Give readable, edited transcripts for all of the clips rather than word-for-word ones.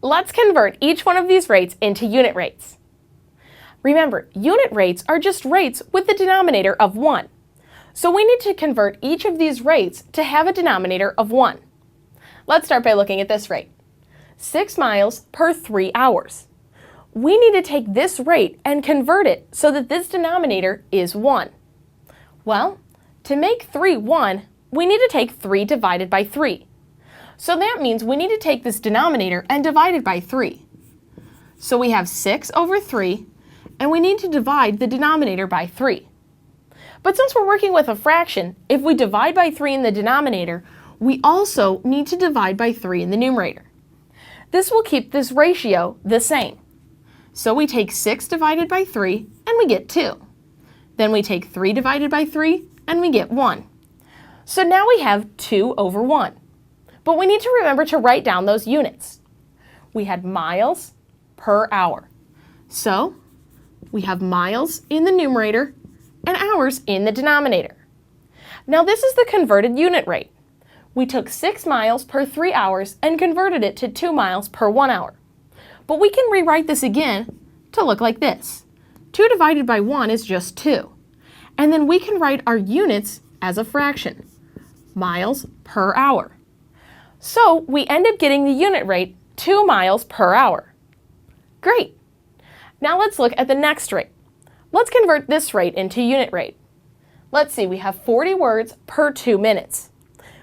Let's convert each one of these rates into unit rates. Remember, unit rates are just rates with the denominator of 1. So we need to convert each of these rates to have a denominator of 1. Let's start by looking at this rate. 6 miles per 3 hours. We need to take this rate and convert it so that this denominator is 1. Well, to make 3 1, we need to take 3 divided by 3. So that means we need to take this denominator and divide it by 3. So we have 6 over 3, and we need to divide the denominator by 3. But since we're working with a fraction, if we divide by 3 in the denominator, we also need to divide by 3 in the numerator. This will keep this ratio the same. So we take 6 divided by 3, and we get 2. Then we take 3 divided by 3, and we get 1. So now we have 2 over 1. But we need to remember to write down those units. We had miles per hour. So we have miles in the numerator and hours in the denominator. Now this is the converted unit rate. We took 6 miles per 3 hours and converted it to 2 miles per 1 hour. But we can rewrite this again to look like this. 2 divided by 1 is just 2. And then we can write our units as a fraction, miles per hour. So we end up getting the unit rate 2 miles per hour. Great! Now let's look at the next rate. Let's convert this rate into unit rate. Let's see, we have 40 words per 2 minutes.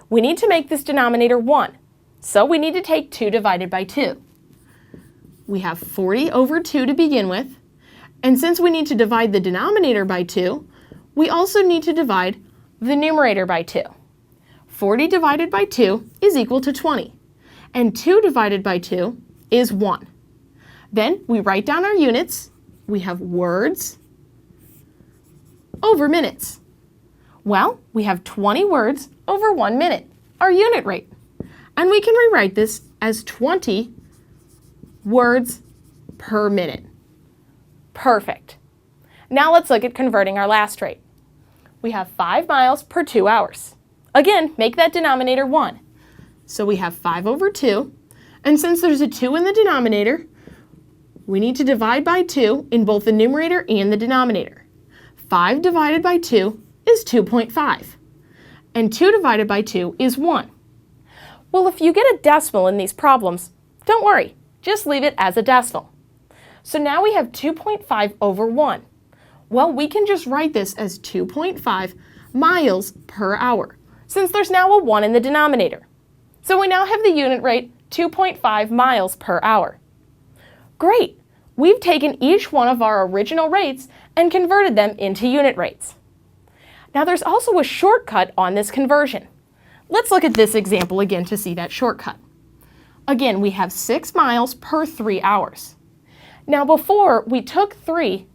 We need to make this denominator 1, so we need to take 2 divided by 2. We have 40 over 2 to begin with, and since we need to divide the denominator by 2, we also need to divide the numerator by 2. 40 divided by 2 is equal to 20, and 2 divided by 2 is 1. Then we write down our units. We have words over minutes. Well, we have 20 words over 1 minute, our unit rate. And we can rewrite this as 20 words per minute. Perfect. Now let's look at converting our last rate. We have 5 miles per 2 hours. Again, make that denominator 1. So we have 5 over 2, and since there's a 2 in the denominator, we need to divide by 2 in both the numerator and the denominator. 5 divided by 2 is 2.5, and 2 divided by 2 is 1. Well, if you get a decimal in these problems, don't worry, just leave it as a decimal. So now we have 2.5 over 1. Well, we can just write this as 2.5 miles per hour, since there's now a 1 in the denominator. So we now have the unit rate 2.5 miles per hour. Great! We've taken each one of our original rates and converted them into unit rates. Now there's also a shortcut on this conversion. Let's look at this example again to see that shortcut. Again, we have 6 miles per 3 hours. Now before, we took 3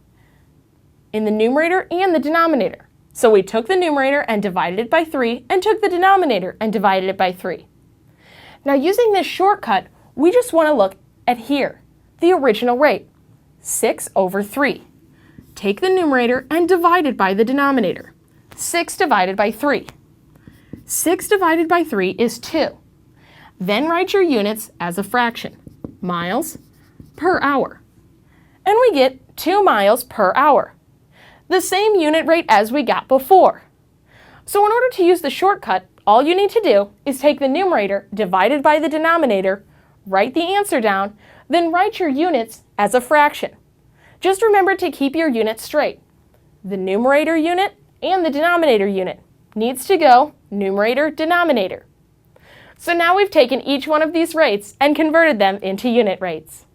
in the numerator and the denominator. So we took the numerator and divided it by 3 and took the denominator and divided it by 3. Now using this shortcut, we just want to look at here, the original rate, 6 over 3. Take the numerator and divide it by the denominator. 6 divided by 3. 6 divided by 3 is 2. Then write your units as a fraction, miles per hour. And we get 2 miles per hour, the same unit rate as we got before. So in order to use the shortcut, all you need to do is take the numerator divided by the denominator, write the answer down, then write your units as a fraction. Just remember to keep your units straight. The numerator unit and the denominator unit needs to go numerator, denominator. So now we've taken each one of these rates and converted them into unit rates.